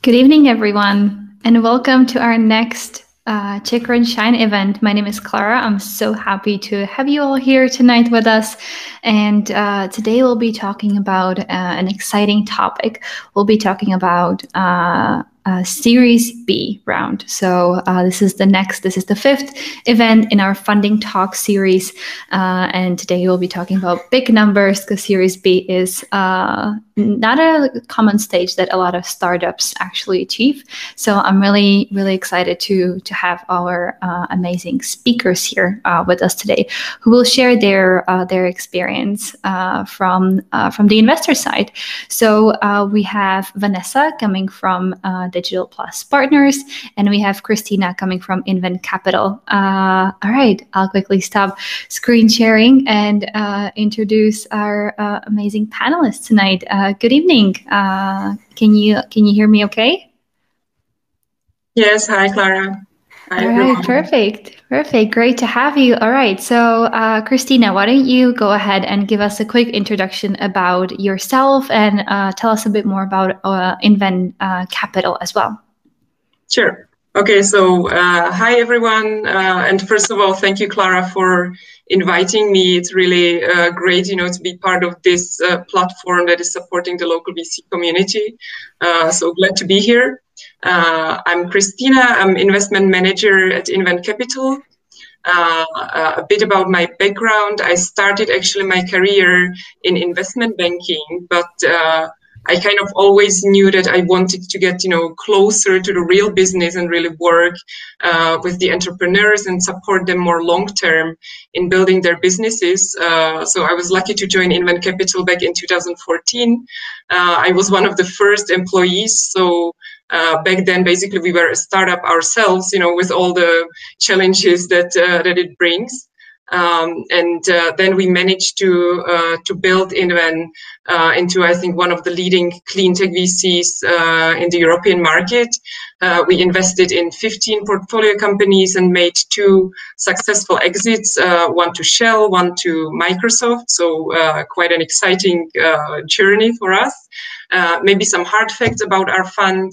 Good evening, everyone, and welcome to our next Czech and Shine event. My name is Clara. I'm so happy to have you all here tonight with us. And today we'll be talking about an exciting topic. We'll be talking about Series B round. So this is the fifth event in our funding talk series. And today we'll be talking about big numbers because Series B is not a common stage that a lot of startups actually achieve. So I'm really, really excited to have our amazing speakers here with us today, who will share their experience from the investor side. So we have Vanessa coming from Digital Plus Partners, and we have Kristýna coming from Inven Capital. All right, I'll quickly stop screen sharing and introduce our amazing panelists tonight. Good evening. Can you hear me okay? Yes, hi Clara. Hi, all everyone. Right, perfect. Great to have you. All right, so Kristýna, why don't you go ahead and give us a quick introduction about yourself and tell us a bit more about Inven Capital as well. Sure. Okay, so hi everyone, and first of all, thank you, Clara, for inviting me. It's really great, to be part of this platform that is supporting the local VC community. So glad to be here. I'm Kristýna. I'm investment manager at Inven Capital. A bit about my background. I started actually my career in investment banking, but I kind of always knew that I wanted to get, closer to the real business and really work with the entrepreneurs and support them more long-term in building their businesses. So I was lucky to join Inven Capital back in 2014. I was one of the first employees. So back then, basically, we were a startup ourselves, with all the challenges that it brings. And then we managed to build Inven into, I think, one of the leading clean tech VCs in the European market. We invested in 15 portfolio companies and made 2 successful exits, one to Shell, one to Microsoft. So quite an exciting journey for us. Maybe some hard facts about our fund.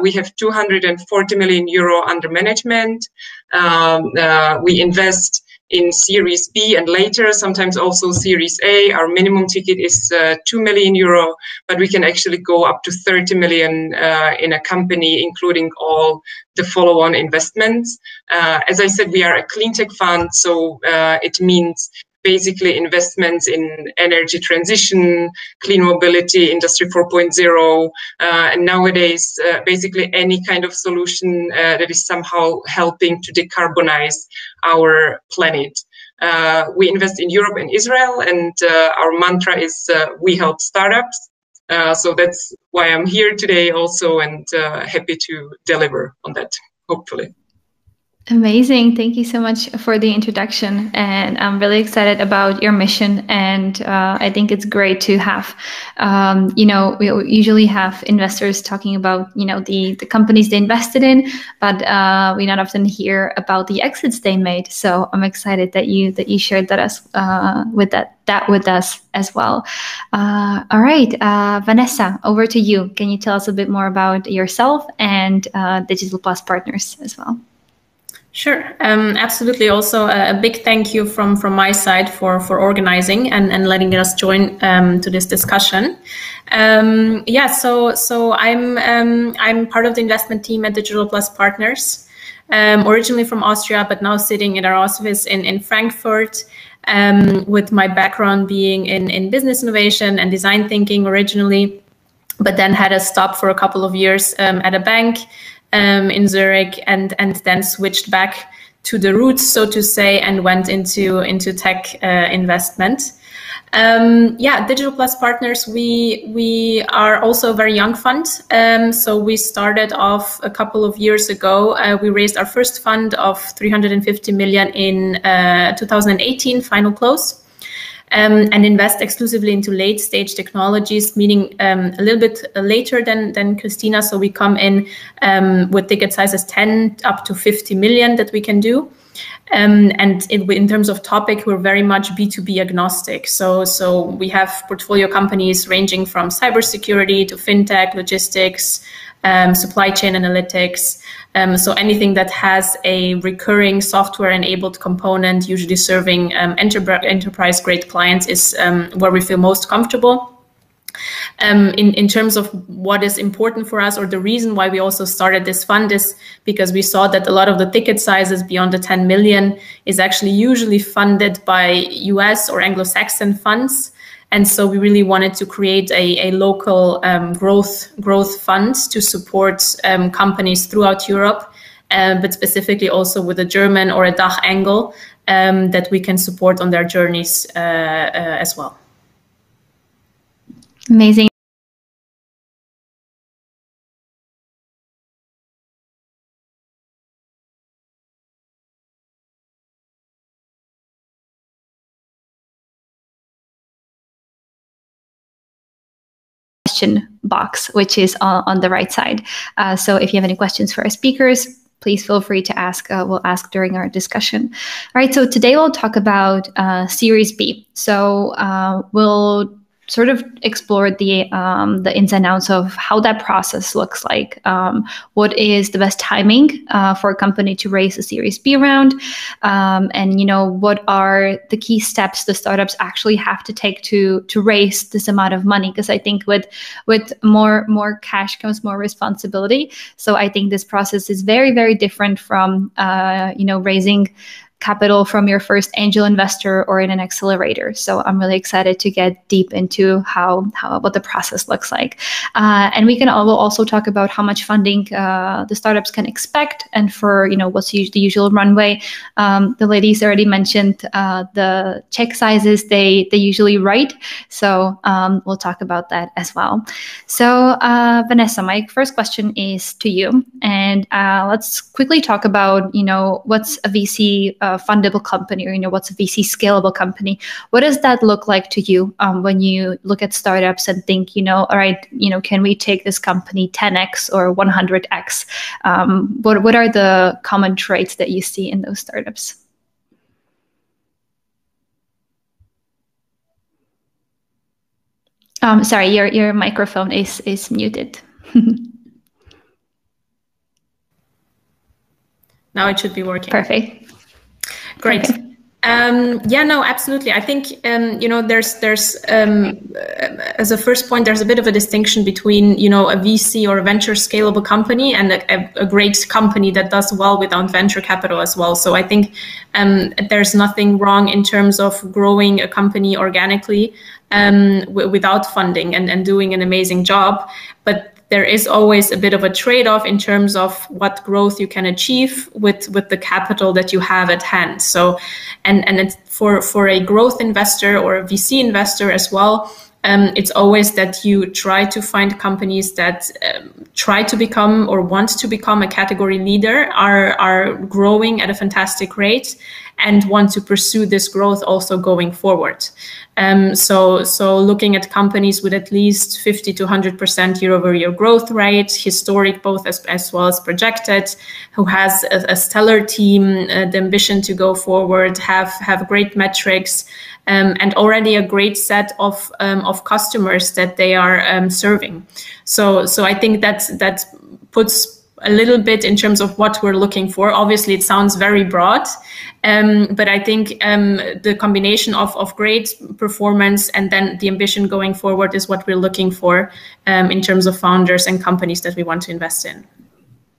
We have 240 million euro under management. We invest in Series B and later, sometimes also Series A. Our minimum ticket is 2 million euro, but we can actually go up to 30 million in a company, including all the follow-on investments. As I said, we are a clean tech fund, so it means basically investments in energy transition, clean mobility, Industry 4.0, and nowadays basically any kind of solution that is somehow helping to decarbonize our planet. We invest in Europe and Israel, and our mantra is we help startups. So that's why I'm here today also, and happy to deliver on that, hopefully. Amazing. Thank you so much for the introduction. And I'm really excited about your mission. And I think it's great to have, we usually have investors talking about, the companies they invested in, but we not often hear about the exits they made. So I'm excited that you shared that with us as well. All right, Vanessa, over to you. Can you tell us a bit more about yourself and Digital Plus Partners as well? Sure, absolutely. Also, a big thank you from my side for organizing and letting us join to this discussion. So I'm part of the investment team at Digital Plus Partners. Originally from Austria, but now sitting in our office in Frankfurt. With my background being in business innovation and design thinking originally, but then had a stop for a couple of years at a bank. In Zurich and then switched back to the roots, so to say, and went into tech investment. Digital Plus Partners, we are also a very young fund. So we started off a couple of years ago. We raised our first fund of 350 million in 2018, final close. And invest exclusively into late stage technologies, meaning a little bit later than Kristýna. So we come in with ticket sizes 10 up to 50 million that we can do. And in terms of topic, we're very much B2B agnostic. So we have portfolio companies ranging from cybersecurity to fintech, logistics, supply chain analytics. So anything that has a recurring software-enabled component, usually serving enterprise-grade clients, is where we feel most comfortable. In terms of what is important for us, or the reason why we also started this fund, is because we saw that a lot of the ticket sizes beyond the 10 million is actually usually funded by US or Anglo-Saxon funds. And so we really wanted to create a local growth fund to support companies throughout Europe, but specifically also with a German or a DACH angle that we can support on their journeys as well. Amazing. Box, which is on the right side. So if you have any questions for our speakers, please feel free to ask. We'll ask during our discussion. All right, so today we'll talk about Series B. So we'll sort of explore the ins and outs of how that process looks like. What is the best timing for a company to raise a Series B round? And, you know, what are the key steps the startups actually have to take to raise this amount of money? Because I think with more cash comes more responsibility. So I think this process is very, very different from, raising capital from your first angel investor or in an accelerator. So I'm really excited to get deep into what the process looks like. And we'll also talk about how much funding the startups can expect, and for, what's the usual runway. The ladies already mentioned the check sizes they usually write. So we'll talk about that as well. So Vanessa, my first question is to you, and let's quickly talk about, what's a VC fundable company, or what's a VC scalable company. What does that look like to you when you look at startups and think, all right, can we take this company 10x or 100x? What are the common traits that you see in those startups? Sorry, your microphone is muted. Now it should be working. Perfect. Great. Okay. No, absolutely. I think, there's as a first point, there's a bit of a distinction between, a VC or a venture scalable company and a great company that does well without venture capital as well. So I think there's nothing wrong in terms of growing a company organically without funding and doing an amazing job. But there is always a bit of a trade-off in terms of what growth you can achieve with the capital that you have at hand. So, and it's for a growth investor or a VC investor as well, it's always that you try to find companies that try to become or want to become a category leader, are growing at a fantastic rate, and want to pursue this growth also going forward. So looking at companies with at least 50 to 100% year-over-year growth rate, historic both as well as projected, who has a stellar team, the ambition to go forward, have great metrics, and already a great set of customers that they are serving. So I think that puts a little bit in terms of what we're looking for. Obviously, it sounds very broad, but I think the combination of great performance and then the ambition going forward is what we're looking for in terms of founders and companies that we want to invest in.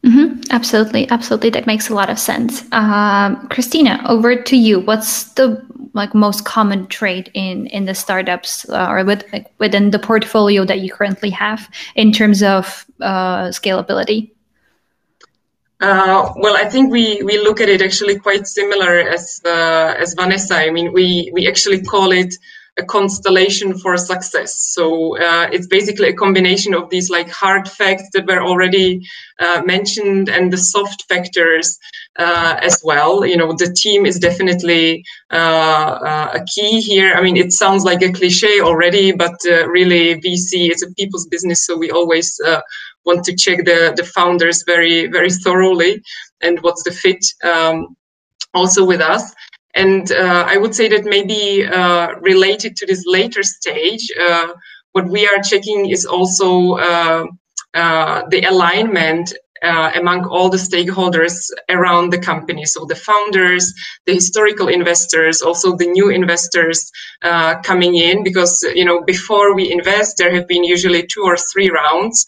Mm-hmm. Absolutely. That makes a lot of sense. Kristýna, over to you. What's the most common trait in the startups or within the portfolio that you currently have in terms of scalability? Well, I think we look at it actually quite similar as Vanessa. I mean, we actually call it a constellation for success. So it's basically a combination of these hard facts that were already mentioned and the soft factors as well. The team is definitely a key here. I mean, it sounds like a cliche already, but really VC is a people's business. So we always want to check the founders very, very thoroughly and what's the fit also with us. And I would say that maybe related to this later stage, what we are checking is also the alignment among all the stakeholders around the company. So the founders, the historical investors, also the new investors coming in, because, you know, before we invest, there have been usually 2 or 3 rounds.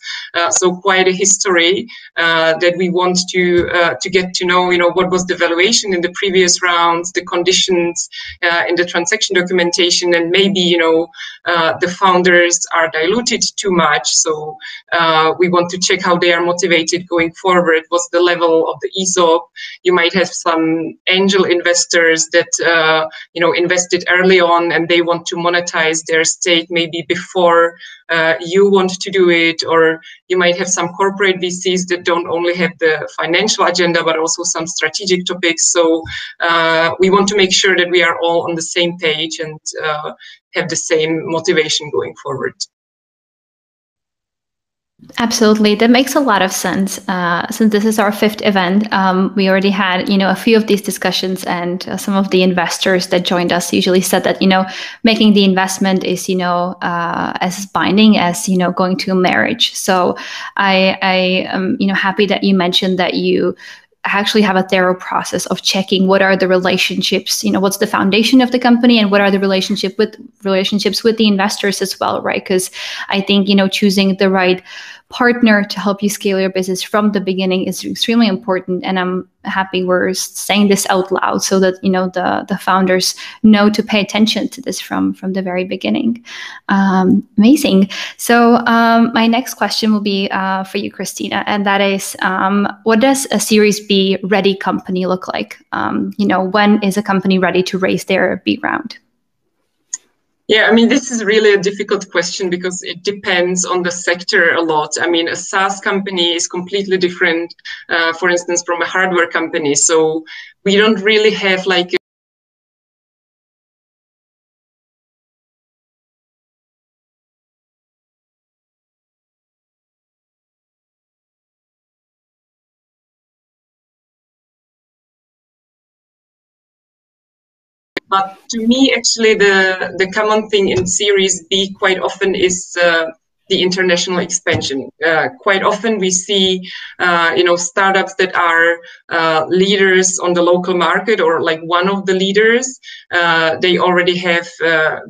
So quite a history that we want to get to know, you know, what was the valuation in the previous rounds, the conditions in the transaction documentation, and maybe, you know, the founders are diluted too much. So we want to check how they are motivated going forward. What's the level of the ESOP? You might have some angel investors that you know, invested early on and they want to monetize their stake maybe before you want to do it, or you might have some corporate VCs that don't only have the financial agenda but also some strategic topics. So we want to make sure that we are all on the same page and have the same motivation going forward. Absolutely. That makes a lot of sense. Since this is our 5th event, we already had, you know, a few of these discussions, and some of the investors that joined us usually said that, you know, making the investment is, you know, as binding as, you know, going to a marriage. So I am, you know, happy that you mentioned that you actually have a thorough process of checking what are the relationships, you know, what's the foundation of the company and what are the relationships with the investors as well, right? Because I think, you know, choosing the right partner to help you scale your business from the beginning is extremely important. And I'm happy we're saying this out loud so that, you know, the founders know to pay attention to this from the very beginning. Amazing. So my next question will be for you, Kristýna, and that is, what does a Series B ready company look like? You know, when is a company ready to raise their B round? Yeah, I mean, this is really a difficult question because it depends on the sector a lot. I mean, a SaaS company is completely different, for instance, from a hardware company. So we don't really have like But to me, actually, the common thing in Series B quite often is the international expansion. Quite often we see, you know, startups that are leaders on the local market, or like one of the leaders. They already have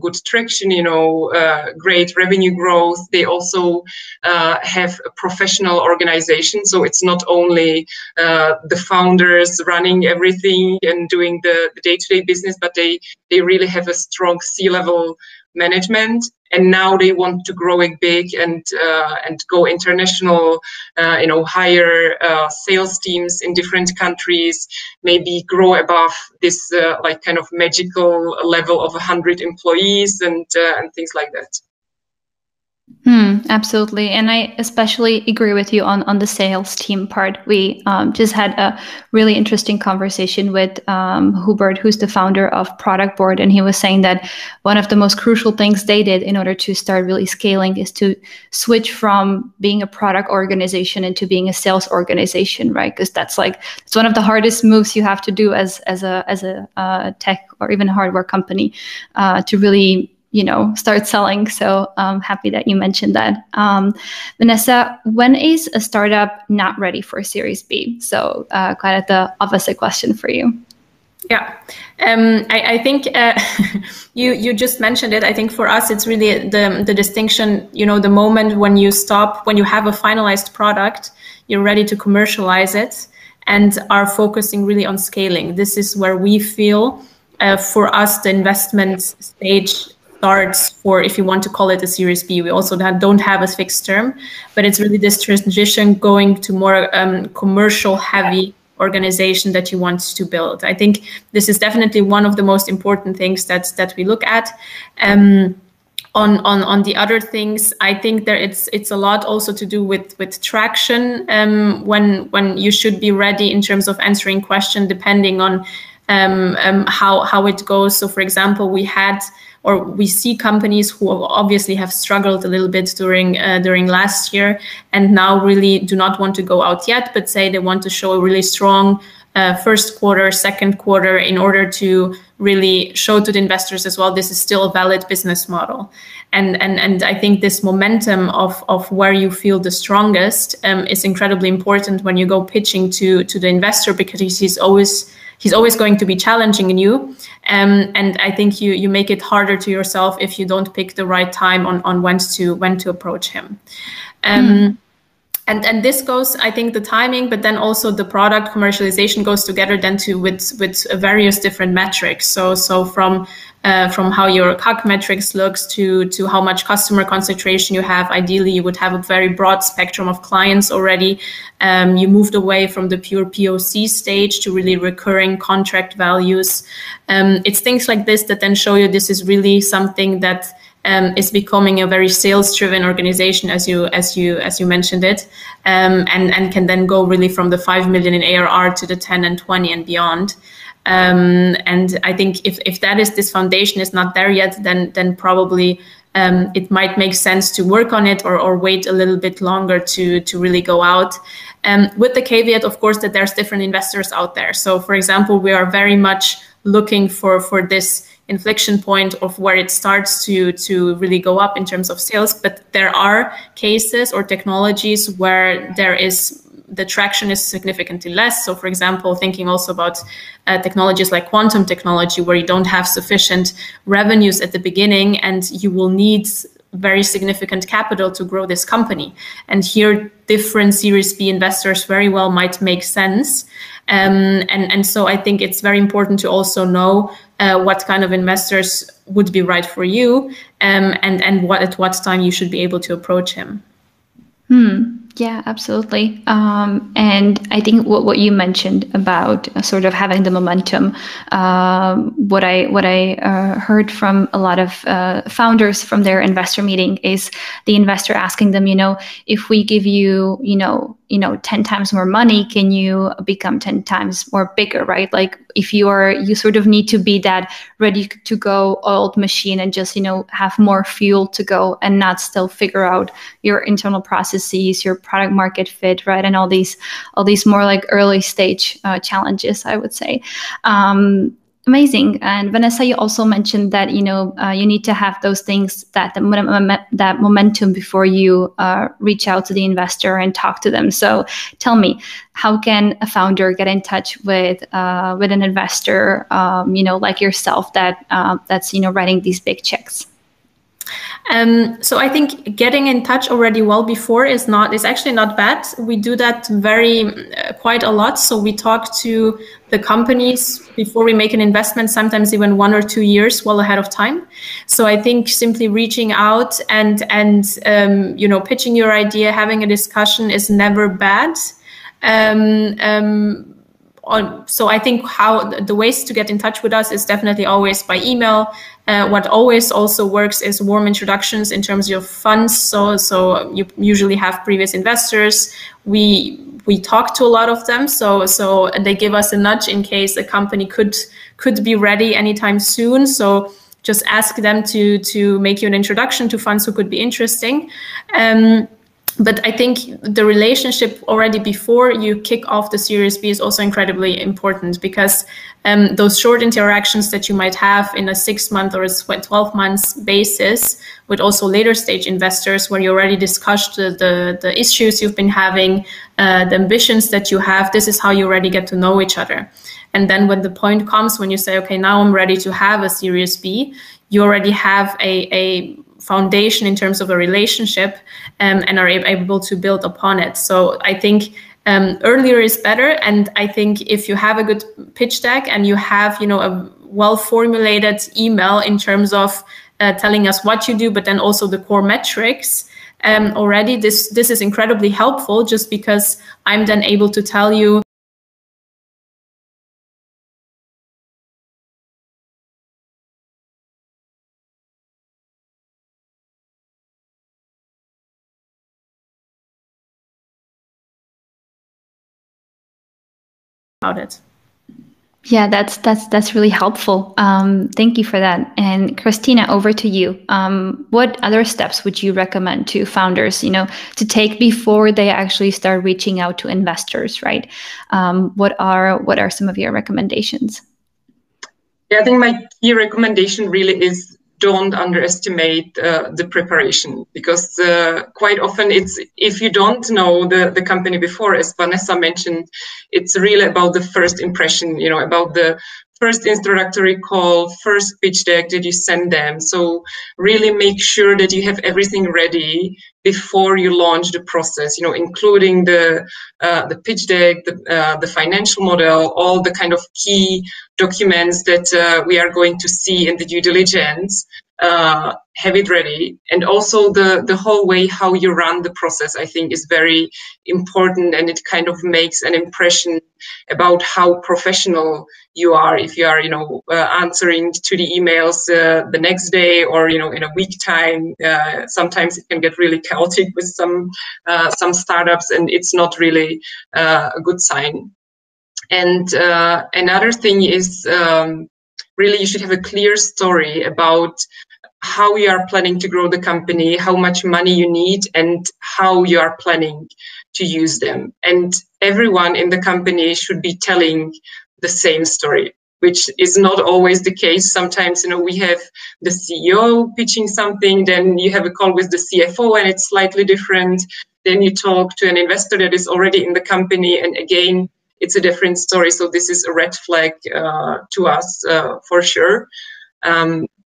good traction, you know, great revenue growth. They also have a professional organization. So it's not only the founders running everything and doing the day-to-day business, but they really have a strong C-level management, and now they want to grow it big and go international, you know, hire sales teams in different countries, maybe grow above this like kind of magical level of 100 employees and things like that. Absolutely. And I especially agree with you on the sales team part. We just had a really interesting conversation with Hubert, who's the founder of Product Board. And he was saying that one of the most crucial things they did in order to start really scaling is to switch from being a product organization into being a sales organization, right? Because it's one of the hardest moves you have to do as a tech or even a hardware company to really, you know, start selling. So I'm happy that you mentioned that. Vanessa, when is a startup not ready for a Series B? So quite at the opposite question for you. Yeah, I think you just mentioned it. I think for us, it's really the distinction, you know, the moment when you have a finalized product, you're ready to commercialize it and are focusing really on scaling. This is where we feel for us, the investment stage starts for, if you want to call it a Series B. We also don't have a fixed term, but it's really this transition going to more commercial heavy organization that you want to build. I think this is definitely one of the most important things that we look at. On the other things, I think it's a lot also to do with traction when you should be ready in terms of answering question, depending on how it goes. So for example, we see companies who obviously have struggled a little bit during last year and now really do not want to go out yet, but say they want to show a really strong first quarter, second quarter, in order to really show to the investors as well, this is still a valid business model. And I think this momentum of where you feel the strongest is incredibly important when you go pitching to the investor, because he's always going to be challenging you. And I think you make it harder to yourself if you don't pick the right time on when to approach him. And this goes, I think, the timing, but then also the product commercialization goes together then with various different metrics. So from how your CAC metrics looks to how much customer concentration you have. Ideally, you would have a very broad spectrum of clients already. You moved away from the pure POC stage to really recurring contract values. It's things like this that then show you this is really something that is becoming a very sales-driven organization, as you mentioned it, and can then go really from the 5 million in ARR to the 10 and 20 and beyond. And I think if this foundation is not there yet, then probably it might make sense to work on it or wait a little bit longer to really go out. With the caveat, of course, that there's different investors out there. So, for example, we are very much looking for this inflection point of where it starts to really go up in terms of sales. But there are cases or technologies where the traction is significantly less. So, for example, thinking also about technologies like quantum technology, where you don't have sufficient revenues at the beginning and you will need very significant capital to grow this company. And here, different Series B investors very well might make sense. And so I think it's very important to also know what kind of investors would be right for you, and at what time you should be able to approach him. Yeah, absolutely. And I think what you mentioned about sort of having the momentum, what I heard from a lot of founders from their investor meeting is the investor asking them, if we give you, 10 times more money, can you become 10 times more bigger, right? Like if you sort of need to be that ready to go oiled machine and just, have more fuel to go and not still figure out your internal processes, your product market fit, right? And all these more like early stage challenges, I would say. Amazing. And Vanessa, you also mentioned that, you need to have those things, that momentum before you reach out to the investor and talk to them. So tell me, how can a founder get in touch with an investor, like yourself that's writing these big checks? So I think getting in touch already well before is actually not bad. We do that quite a lot. So we talk to the companies before we make an investment, sometimes even 1 or 2 years well ahead of time. So I think simply reaching out and pitching your idea, having a discussion is never bad. So I think how the ways to get in touch with us is definitely always by email. What always also works is warm introductions in terms of funds. So you usually have previous investors. We talk to a lot of them. So they give us a nudge in case a company could be ready anytime soon. So just ask them to make you an introduction to funds who could be interesting. But I think the relationship already before you kick off the Series B is also incredibly important, because those short interactions that you might have in a 6-month or a 12 months basis with also later stage investors, where you already discussed the issues you've been having, the ambitions that you have, this is how you already get to know each other. And then when the point comes when you say, okay, now I'm ready to have a Series B, you already have a foundation in terms of a relationship, and are able to build upon it. So I think earlier is better. And I think if you have a good pitch deck and you have, a well-formulated email in terms of telling us what you do, but then also the core metrics, already this is incredibly helpful, just because I'm then able to tell you about it. Yeah, that's really helpful. Thank you for that. And Kristýna, over to you. What other steps would you recommend to founders, to take before they actually start reaching out to investors, right? What are some of your recommendations? Yeah, I think my key recommendation really is don't underestimate the preparation, because quite often if you don't know the company before, as Vanessa mentioned, it's really about the first impression, about the first introductory call, first pitch deck that you send them. So really make sure that you have everything ready before you launch the process, including the pitch deck, the financial model, all the kind of key documents that we are going to see in the due diligence. Have it ready. And also the whole way how you run the process, I think, is very important, and it kind of makes an impression about how professional you are. If you are, answering to the emails the next day or, in a week time, sometimes it can get really chaotic with some startups, and it's not really a good sign. And another thing is really you should have a clear story about how you are planning to grow the company, how much money you need, and how you are planning to use them. And everyone in the company should be telling the same story, which is not always the case. Sometimes, we have the CEO pitching something, then you have a call with the CFO and it's slightly different. Then you talk to an investor that is already in the company, and again, it's a different story. So this is a red flag to us for sure.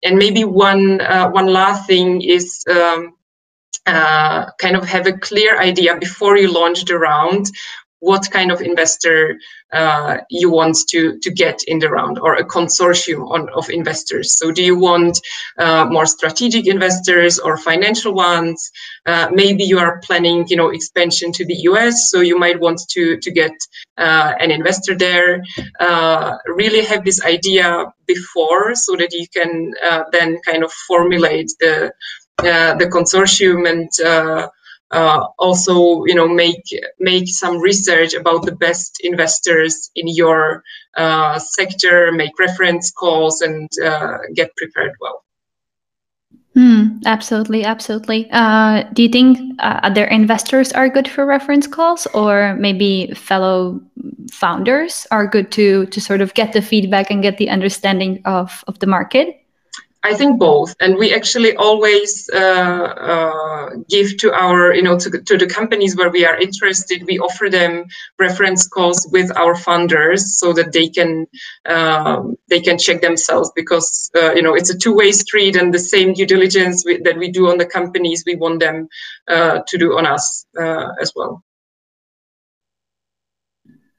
And maybe one last thing is kind of have a clear idea before you launch the round what kind of investor you want to get in the round, or a consortium of investors. So do you want more strategic investors or financial ones? Maybe you are planning, expansion to the US, so you might want to get an investor there. Really have this idea before, so that you can then kind of formulate the consortium, and also, make some research about the best investors in your sector, make reference calls, and get prepared well. Absolutely. Do you think other investors are good for reference calls, or maybe fellow founders are good to sort of get the feedback and get the understanding of the market? I think both, and we actually always give to our, to the companies where we are interested. We offer them reference calls with our founders so that they can check themselves, because it's a two-way street, and the same due diligence that we do on the companies, we want them to do on us as well.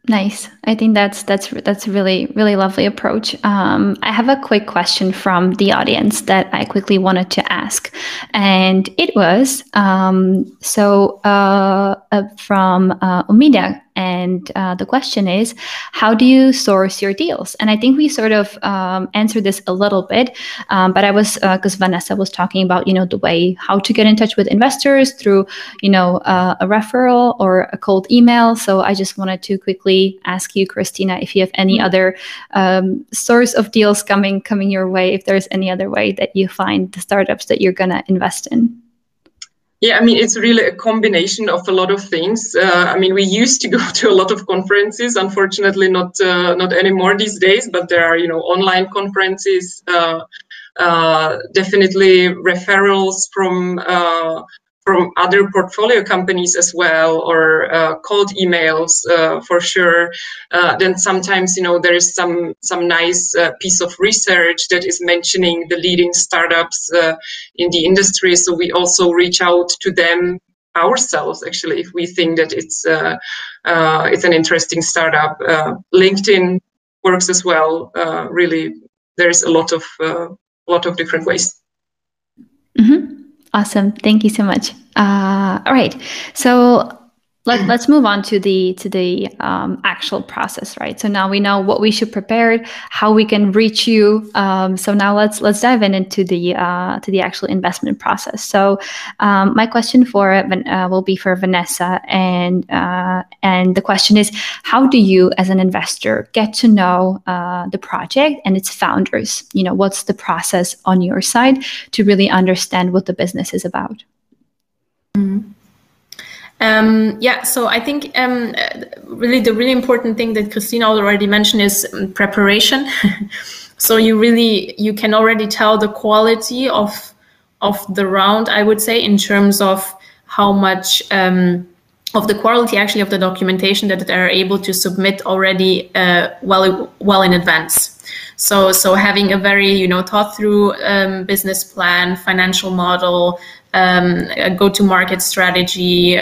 Nice. I think that's a really, really lovely approach. I have a quick question from the audience that I quickly wanted to ask, and it was from Umida. And the question is, how do you source your deals? And I think we sort of answered this a little bit, but I was, because Vanessa was talking about, the way how to get in touch with investors through, a referral or a cold email. So I just wanted to quickly ask you, Kristýna, if you have any other source of deals coming your way, if there's any other way that you find the startups that you're going to invest in. Yeah, it's really a combination of a lot of things. We used to go to a lot of conferences, unfortunately not anymore these days, but there are, online conferences, definitely referrals from other portfolio companies as well, or cold emails for sure. Then sometimes, there is some nice piece of research that is mentioning the leading startups in the industry. So we also reach out to them ourselves, actually, if we think that it's an interesting startup. LinkedIn works as well. Really, there's a lot of different ways. Mm-hmm. Awesome. Thank you so much. All right. So Let's move on to the actual process, right? So now we know what we should prepare, how we can reach you. So now let's dive into the actual investment process. So my question will be for Vanessa, and the question is, how do you, as an investor, get to know the project and its founders? What's the process on your side to really understand what the business is about? So I think really the really important thing that Kristýna already mentioned is preparation. So you can already tell the quality of the round, I would say, in terms of how much of the quality actually of the documentation that they're able to submit already well in advance. So having a very thought through business plan, financial model, a go-to-market strategy,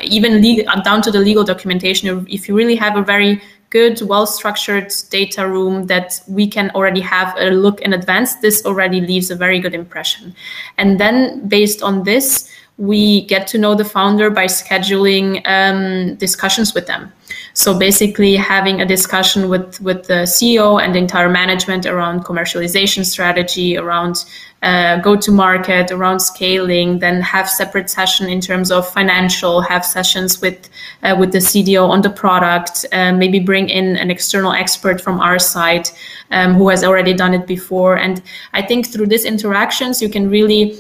even down to the legal documentation. If you really have a very good, well-structured data room that we can already have a look in advance, this already leaves a very good impression. And then based on this, we get to know the founder by scheduling discussions with them. So basically having a discussion with the CEO and the entire management around commercialization strategy, around go-to-market, around scaling, then have separate session in terms of financial, have sessions with the CDO on the product, maybe bring in an external expert from our side who has already done it before. And I think through these interactions, you can really,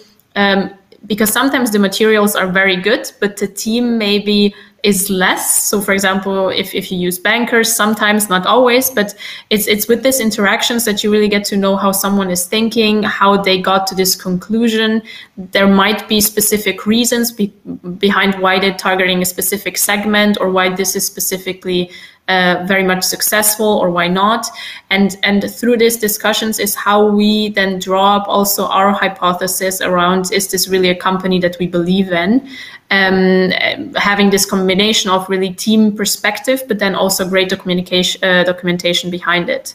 because sometimes the materials are very good, but the team maybe is less. So for example, if you use bankers, sometimes, not always, but it's with these interactions that you really get to know how someone is thinking, how they got to this conclusion. There might be specific reasons behind why they're targeting a specific segment, or why this is specifically very much successful, or why not. And through these discussions is how we then draw up also our hypothesis around, is this really a company that we believe in? Having this combination of really team perspective, but then also great documentation behind it.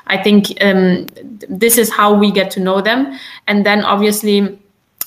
I think this is how we get to know them. And then obviously,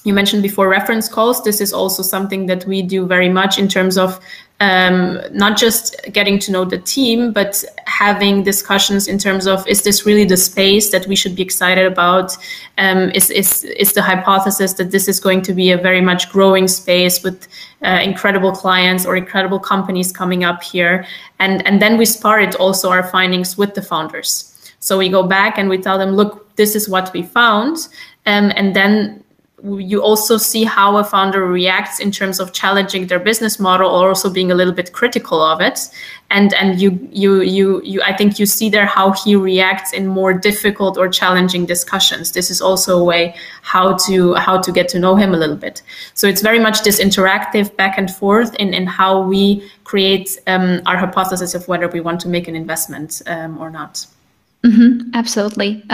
you mentioned before reference calls. This is also something that we do very much in terms of not just getting to know the team, but having discussions in terms of, is this really the space that we should be excited about? Is the hypothesis that this is going to be a very much growing space with incredible clients or incredible companies coming up here? And then we spar it also our findings with the founders. So we go back and we tell them, look, this is what we found. And then you also see how a founder reacts in terms of challenging their business model, or also being a little bit critical of it. And you I think you see there how he reacts in more difficult or challenging discussions. This is also a way how to get to know him a little bit. So it's very much this interactive back and forth in how we create our hypothesis of whether we want to make an investment or not. Mm-hmm, absolutely.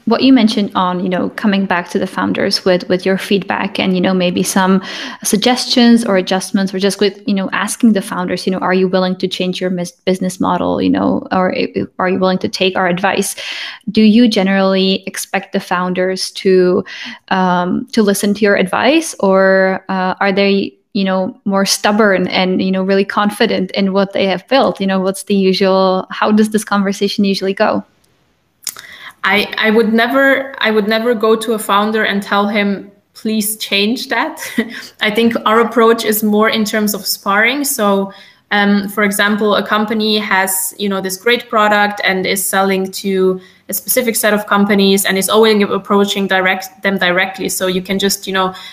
What you mentioned on, coming back to the founders with your feedback and, maybe some suggestions or adjustments, or just with, asking the founders, are you willing to change your business model, or are you willing to take our advice? Do you generally expect the founders to listen to your advice, or are they more stubborn and, really confident in what they have built? How does this conversation usually go? I would never go to a founder and tell him, please change that. I think our approach is more in terms of sparring. So, for example, a company has, this great product and is selling to a specific set of companies and is always approaching them directly. So you can just,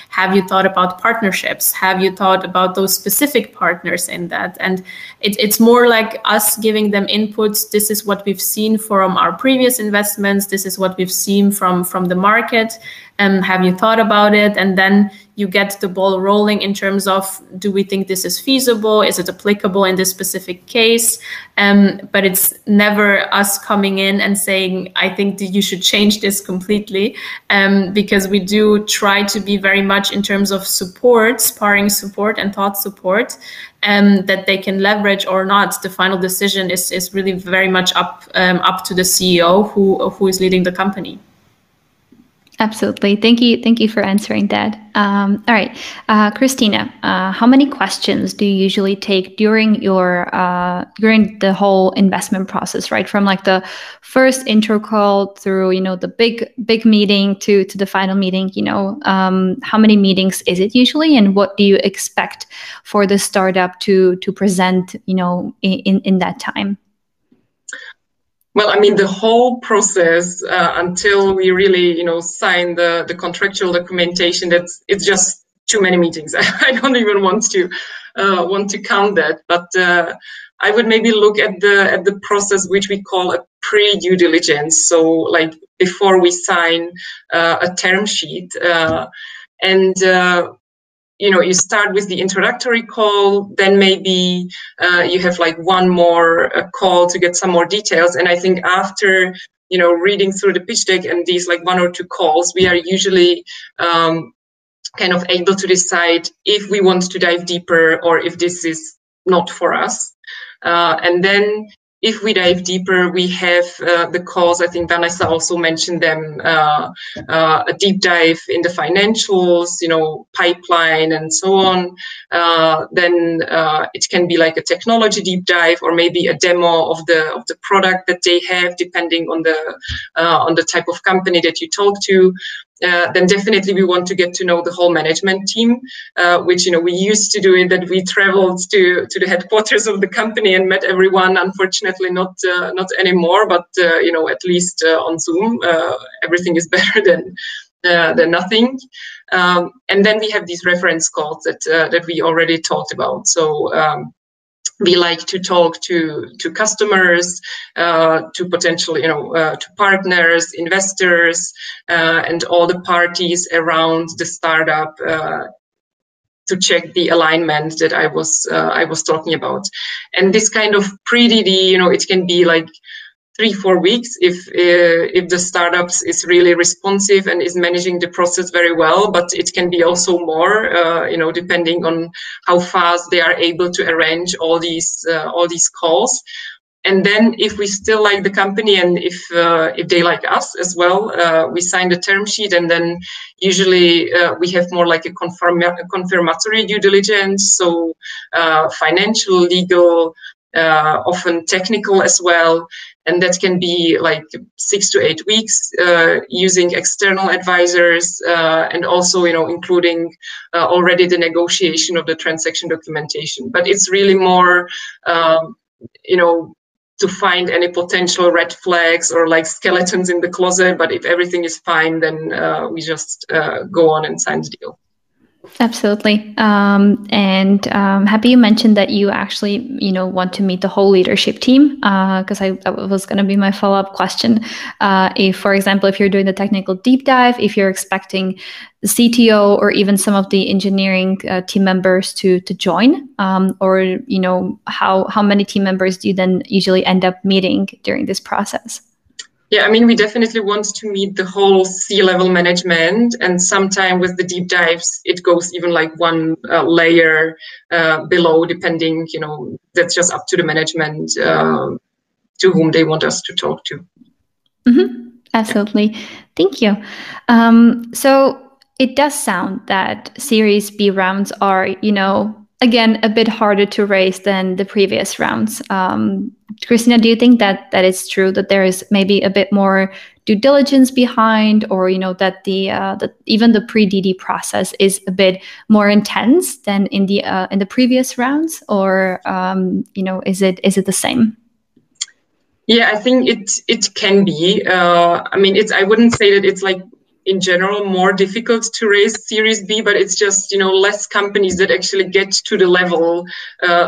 have you thought about partnerships? Have you thought about those specific partners in that? And it's more like us giving them inputs. This is what we've seen from our previous investments. This is what we've seen from the market. Have you thought about it? And then you get the ball rolling in terms of, do we think this is feasible? Is it applicable in this specific case? But it's never us coming in and saying, I think that you should change this completely, because we do try to be very much in terms of support, sparring support and thought support, that they can leverage or not. The final decision is really very much up to the CEO who is leading the company. Absolutely. Thank you for answering that. All right, Kristýna, how many questions do you usually take during your during the whole investment process, right? From like the first intro call through, the big meeting to the final meeting, how many meetings is it usually, and what do you expect for the startup to present, in that time? Well, I mean, the whole process until we really, sign the contractual documentation, it's just too many meetings. I don't even want to count that, but I would maybe look at the process which we call a pre-due diligence. So, like before we sign a term sheet, and you start with the introductory call, then maybe you have like one more call to get some more details. And I think after, reading through the pitch deck and these like one or two calls, we are usually kind of able to decide if we want to dive deeper or if this is not for us. And then if we dive deeper, we have the calls. I think Vanessa also mentioned them, a deep dive in the financials, pipeline and so on. Then it can be like a technology deep dive or maybe a demo of the product that they have, depending on the type of company that you talk to. Then definitely we want to get to know the whole management team, which, we used to do it, that we traveled to the headquarters of the company and met everyone. Unfortunately, not anymore, but, at least on Zoom, everything is better than nothing. And then we have these reference calls that we already talked about. So, we like to talk to customers, to potential, to partners, investors, and all the parties around the startup to check the alignment that I was talking about. And this kind of pre-DD, it can be like 3-4 weeks if the startups is really responsive and is managing the process very well, but it can be also more, depending on how fast they are able to arrange all these calls. And then if we still like the company and if they like us as well, we sign the term sheet, and then usually we have more like a confirmatory due diligence, so financial, legal, often technical as well. And that can be like 6 to 8 weeks, using external advisors, and also, including already the negotiation of the transaction documentation. But it's really more, to find any potential red flags or like skeletons in the closet. But if everything is fine, then we just go on and sign the deal. Absolutely. And happy you mentioned that you actually, want to meet the whole leadership team, because that was going to be my follow-up question. If, for example, if you're doing the technical deep dive, if you're expecting the CTO or even some of the engineering team members to join, or, how many team members do you then usually end up meeting during this process? Yeah, I mean, we definitely want to meet the whole C-level management, and sometimes with the deep dives, it goes even like one layer below, depending, that's just up to the management to whom they want us to talk to. Mm-hmm. Absolutely. Thank you. So it does sound that Series B rounds are, again, a bit harder to raise than the previous rounds. Kristýna, do you think that is true, that there is maybe a bit more due diligence behind, or that the even the pre-DD process is a bit more intense than in the previous rounds, or is it the same? Yeah, I think it can be. I mean, I wouldn't say that it's like in general more difficult to raise Series B, but it's just less companies that actually get to the level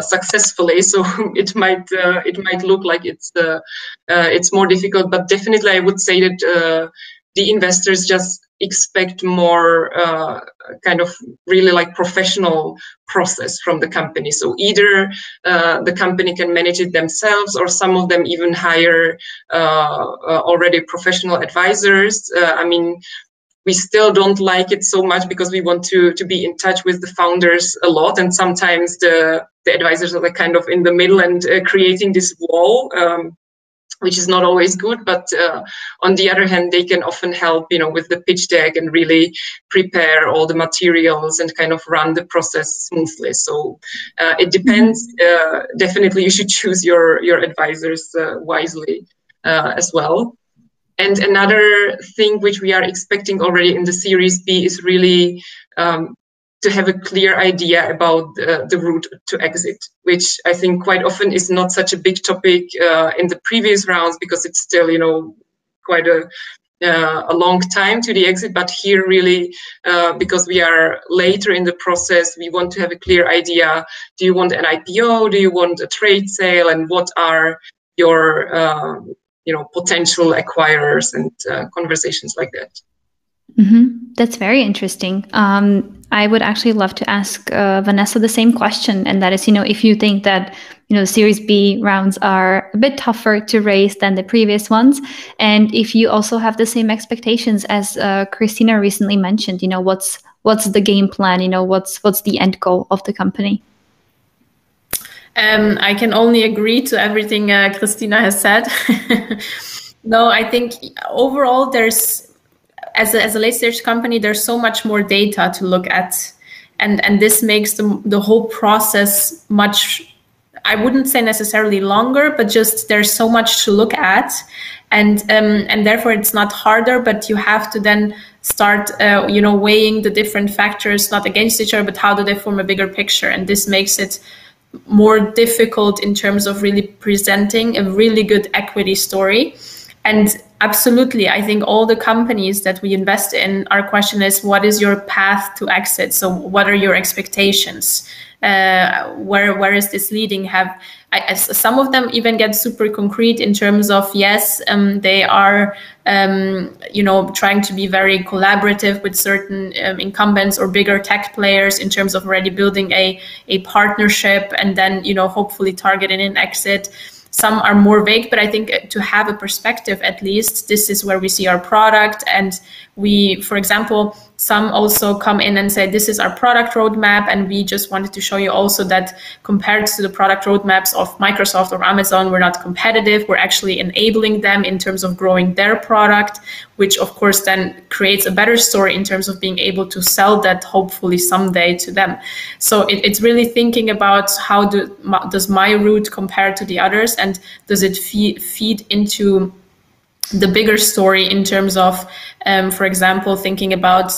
successfully. So it might look like it's more difficult, but definitely I would say that the investors just expect more kind of really like professional process from the company. So either the company can manage it themselves, or some of them even hire already professional advisors. I mean, we still don't like it so much because we want to be in touch with the founders a lot, and sometimes the advisors are like kind of in the middle and creating this wall. which is not always good, but on the other hand, they can often help, with the pitch deck and really prepare all the materials and kind of run the process smoothly. So it depends. Definitely, you should choose your advisors wisely as well. And another thing which we are expecting already in the Series B is really to have a clear idea about the route to exit, which I think quite often is not such a big topic in the previous rounds, because it's still, quite a long time to the exit. But here really, because we are later in the process, we want to have a clear idea. Do you want an IPO? Do you want a trade sale? And what are your, potential acquirers and conversations like that? That's very interesting. I would actually love to ask Vanessa the same question, and that is, if you think that Series B rounds are a bit tougher to raise than the previous ones, and if you also have the same expectations as Kristýna recently mentioned, what's the game plan? What's the end goal of the company? I can only agree to everything Kristýna has said. No, I think overall there's, as a late stage company, there's so much more data to look at, and this makes the whole process much, I wouldn't say necessarily longer, but just there's so much to look at, and therefore it's not harder, but you have to then start weighing the different factors, not against each other, but how do they form a bigger picture, and this makes it more difficult in terms of really presenting a really good equity story. And absolutely, I think all the companies that we invest in, our question is, what is your path to exit? So what are your expectations? Where is this leading? Some of them even get super concrete in terms of, yes, they are, trying to be very collaborative with certain incumbents or bigger tech players in terms of already building a partnership and then, hopefully targeting an exit. Some are more vague, but I think to have a perspective, at least, this is where we see our product. And we, for example, some also come in and say, this is our product roadmap. And we just wanted to show you also that compared to the product roadmaps of Microsoft or Amazon, we're not competitive. We're actually enabling them in terms of growing their product, which of course then creates a better story in terms of being able to sell that hopefully someday to them. So it's really thinking about how does my route compare to the others, and does it feed into the bigger story in terms of, for example, thinking about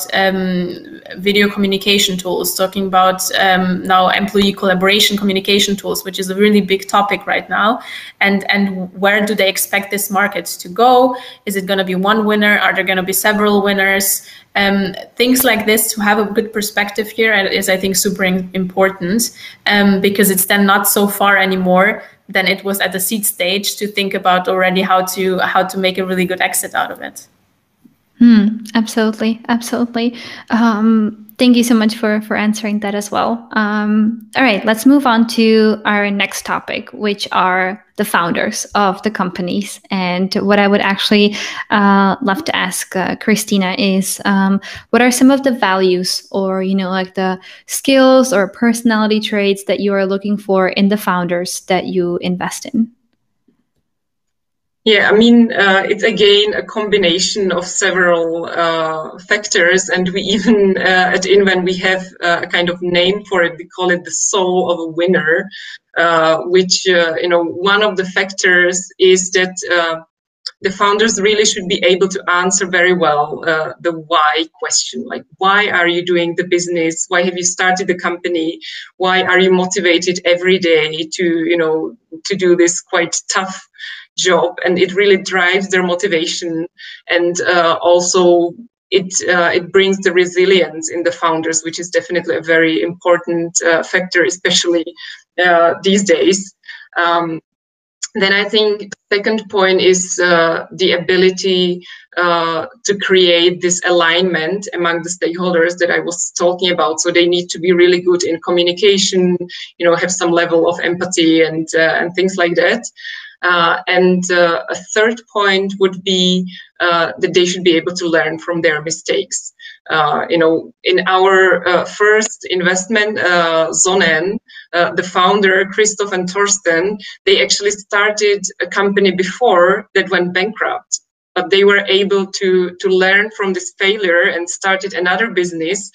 video communication tools, talking about now employee collaboration communication tools, which is a really big topic right now. And where do they expect this market to go? Is it going to be one winner? Are there going to be several winners? Things like this, to have a good perspective here is, I think, super important, because it's then not so far anymore than it was at the seed stage to think about already how to make a really good exit out of it. Absolutely. Thank you so much for answering that as well. All right, let's move on to our next topic, which are the founders of the companies. And what I would actually love to ask Kristýna is, what are some of the values or, like the skills or personality traits that you are looking for in the founders that you invest in? Yeah, I mean, it's again a combination of several factors, and we even at Inven we have a kind of name for it. We call it the soul of a winner, which one of the factors is that the founders really should be able to answer very well the why question, like why are you doing the business? Why have you started the company? Why are you motivated every day to do this quite tough job? And it really drives their motivation, and also it brings the resilience in the founders, which is definitely a very important factor, especially these days. Then I think second point is the ability to create this alignment among the stakeholders that I was talking about. So they need to be really good in communication, have some level of empathy and things like that. And a third point would be that they should be able to learn from their mistakes. In our first investment, Zonen, the founder, Christoph and Thorsten, they actually started a company before that went bankrupt. But they were able to learn from this failure and started another business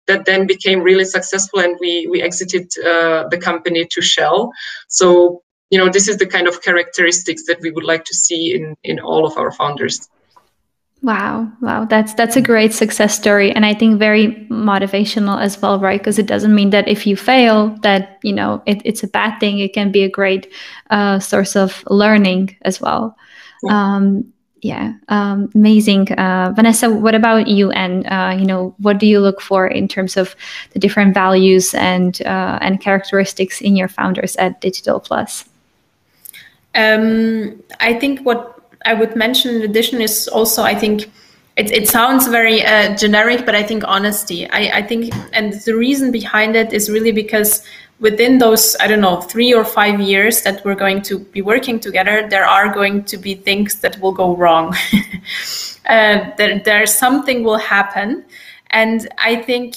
that then became really successful, and we exited the company to Shell. So, this is the kind of characteristics that we would like to see in all of our founders. Wow. That's a great success story. And I think very motivational as well, right? Because it doesn't mean that if you fail that, it's a bad thing. It can be a great source of learning as well. Yeah. Amazing. Vanessa, what about you? And, what do you look for in terms of the different values and characteristics in your founders at Digital Plus? I think what I would mention in addition is also, I think it sounds very generic, but I think honesty. I think, and the reason behind it is really because within those, 3 or 5 years that we're going to be working together, there are going to be things that will go wrong. There's something will happen. And I think,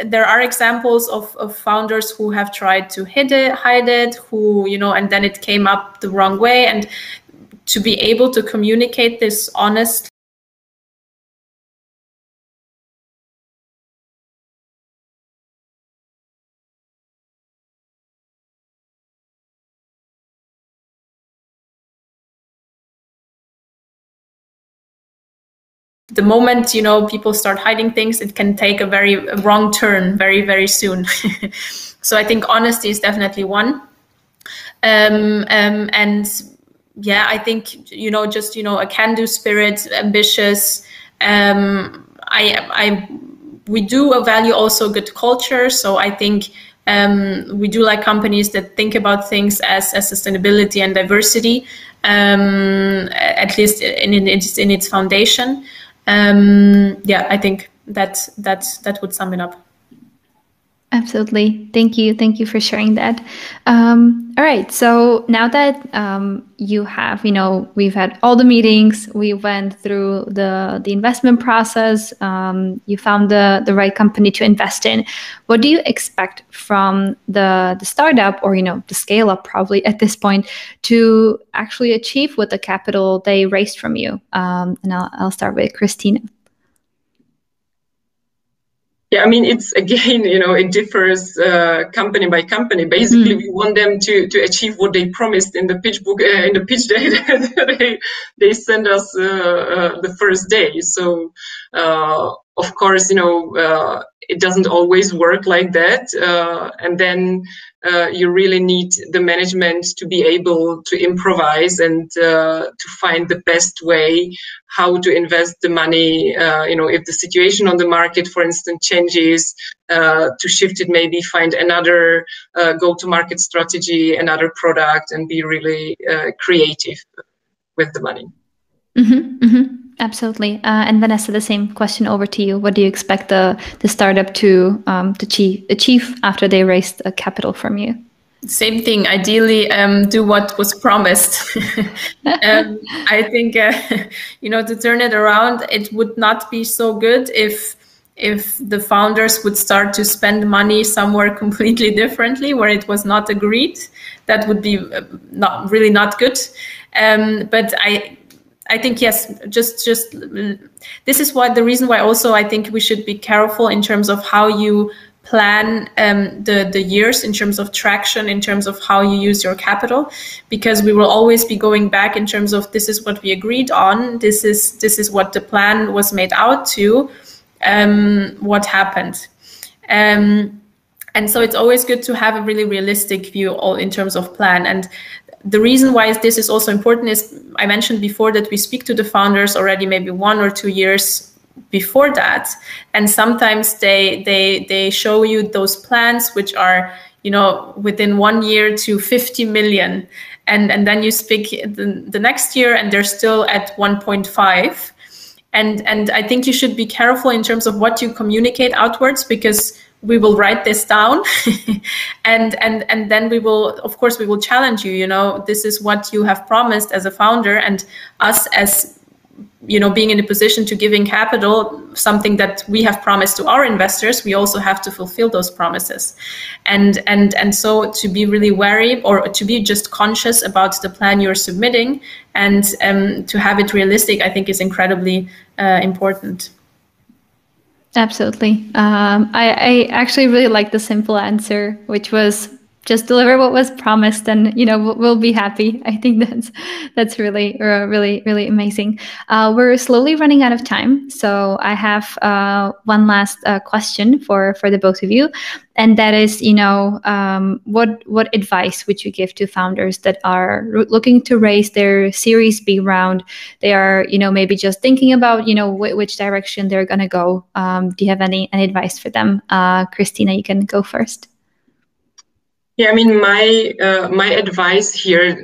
there are examples of founders who have tried to hide it, and then it came up the wrong way. And to be able to communicate this honestly, the moment, people start hiding things, it can take a very wrong turn very, very soon. So I think honesty is definitely one. And yeah, I think, just, a can-do spirit, ambitious. We do value also good culture. So I think we do like companies that think about things as sustainability and diversity, at least in its foundation. I think that would sum it up. Absolutely. Thank you for sharing that. All right. So now that you have, we've had all the meetings, we went through the investment process, you found the right company to invest in. What do you expect from the startup or, the scale up probably at this point to actually achieve with the capital they raised from you? And I'll start with Kristýna. Yeah, I mean, it's again, it differs company by company. Basically, we want them to achieve what they promised in the pitch book, in the pitch day that they send us the first day. So, of course, it doesn't always work like that. And then you really need the management to be able to improvise and to find the best way how to invest the money. If the situation on the market, for instance, changes, to shift it, maybe find another go-to-market strategy, another product, and be really creative with the money. Mm-hmm, mm-hmm. Absolutely. And Vanessa, the same question over to you. What do you expect the startup to achieve after they raised capital from you? Same thing. Ideally, do what was promised. I think, to turn it around, it would not be so good if the founders would start to spend money somewhere completely differently where it was not agreed. That would be not good. But I think, yes, just this is the reason why also I think we should be careful in terms of how you plan the years, in terms of traction, in terms of how you use your capital, because we will always be going back in terms of this is what we agreed on, this is what the plan was made out to, what happened. And so it's always good to have a really realistic view all in terms of plan. And the reason why this is also important is I mentioned before that we speak to the founders already maybe 1 or 2 years before that, and sometimes they show you those plans which are within 1 year to 50 million, and then you speak the next year and they're still at 1.5, and I think you should be careful in terms of what you communicate outwards, because we will write this down and then we will, of course, we will challenge you, this is what you have promised as a founder, and us as, being in a position to giving capital, something that we have promised to our investors, we also have to fulfill those promises. And so to be really wary, or to be just conscious about the plan you're submitting, and to have it realistic, I think is incredibly important. Absolutely. I actually really like the simple answer, which was just deliver what was promised, and we'll be happy. I think that's really really amazing. We're slowly running out of time, so I have one last question for the both of you, and that is, what advice would you give to founders that are looking to raise their Series B round? They are maybe just thinking about which direction they're gonna go. Do you have any advice for them? Kristýna, you can go first. Yeah, I mean, my advice here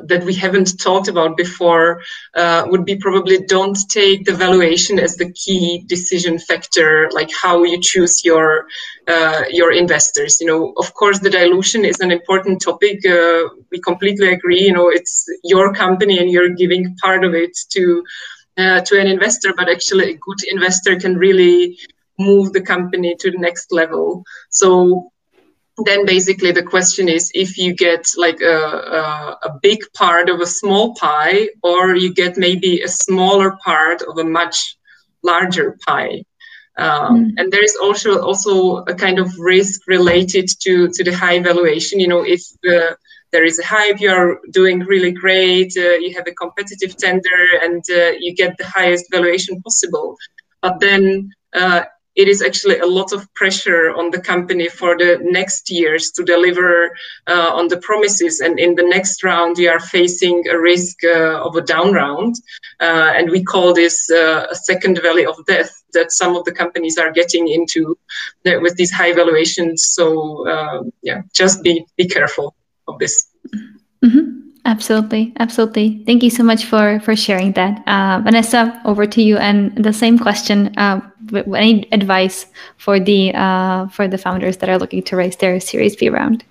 that we haven't talked about before would be probably don't take the valuation as the key decision factor, like how you choose your investors. Of course, the dilution is an important topic. We completely agree. It's your company and you're giving part of it to an investor, but actually a good investor can really move the company to the next level. So then basically the question is if you get like a big part of a small pie, or you get maybe a smaller part of a much larger pie. And there is also a kind of risk related to the high valuation. If there is a hype, you are doing really great, you have a competitive tender, and you get the highest valuation possible. But then it is actually a lot of pressure on the company for the next years to deliver on the promises. And in the next round, you are facing a risk of a down round. And we call this a second valley of death that some of the companies are getting into with these high valuations. So just be careful of this. Mm-hmm. Absolutely. Thank you so much for sharing that. Vanessa, over to you, and the same question. Any advice for the founders that are looking to raise their Series B round?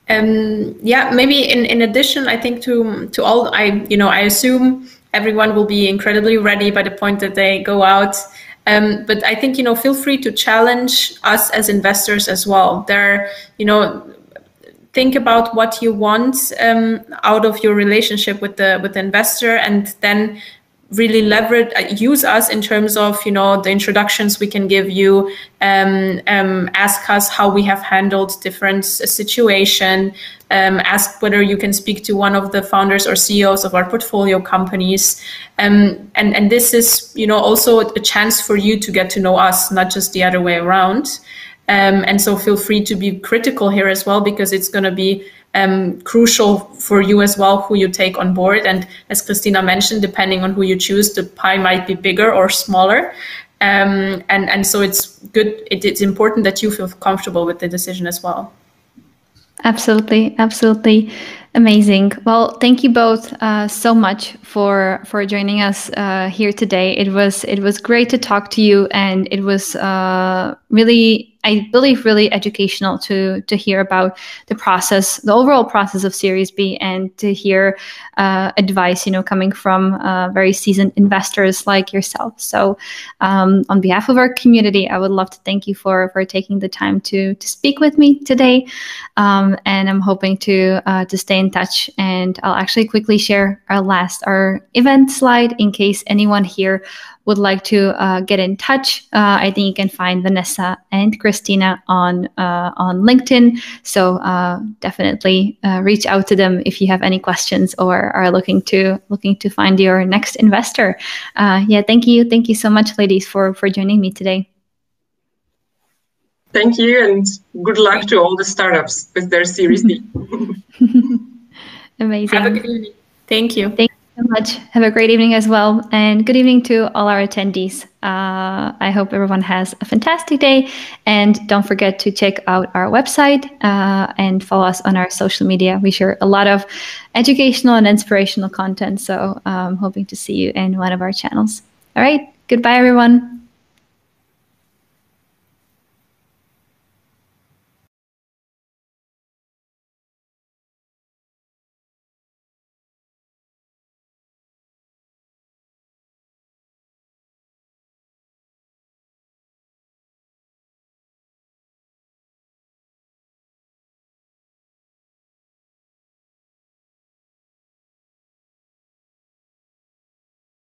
Maybe in addition, I think to all, I assume everyone will be incredibly ready by the point that they go out. But I think, feel free to challenge us as investors as well. Think about what you want out of your relationship with the investor, and then really use us in terms of the introductions we can give you. Ask us how we have handled different situation. Ask whether you can speak to one of the founders or CEOs of our portfolio companies. And this is also a chance for you to get to know us, not just the other way around. And so feel free to be critical here as well, because it's going to be crucial for you as well who you take on board. And as Kristýna mentioned, depending on who you choose, the pie might be bigger or smaller. And so it's good. It's important that you feel comfortable with the decision as well. Absolutely. Amazing. Well, thank you both so much for joining us here today. It was great to talk to you, and it was really, I believe, really educational to hear about the process, the overall process of Series B, and to hear advice, coming from very seasoned investors like yourself. So on behalf of our community, I would love to thank you for taking the time to speak with me today. And I'm hoping to stay in touch. And I'll actually quickly share our event slide in case anyone here would like to get in touch. I think you can find Vanessa and Kristýna on LinkedIn. So definitely reach out to them if you have any questions or are looking to find your next investor. Thank you so much, ladies, for joining me today. Thank you, and good luck to all the startups with their Series B. Amazing. Have a good evening. Thank you. Thank you so much. Have a great evening as well. And good evening to all our attendees. I hope everyone has a fantastic day. And don't forget to check out our website and follow us on our social media. We share a lot of educational and inspirational content. So I'm hoping to see you in one of our channels. All right. Goodbye, everyone.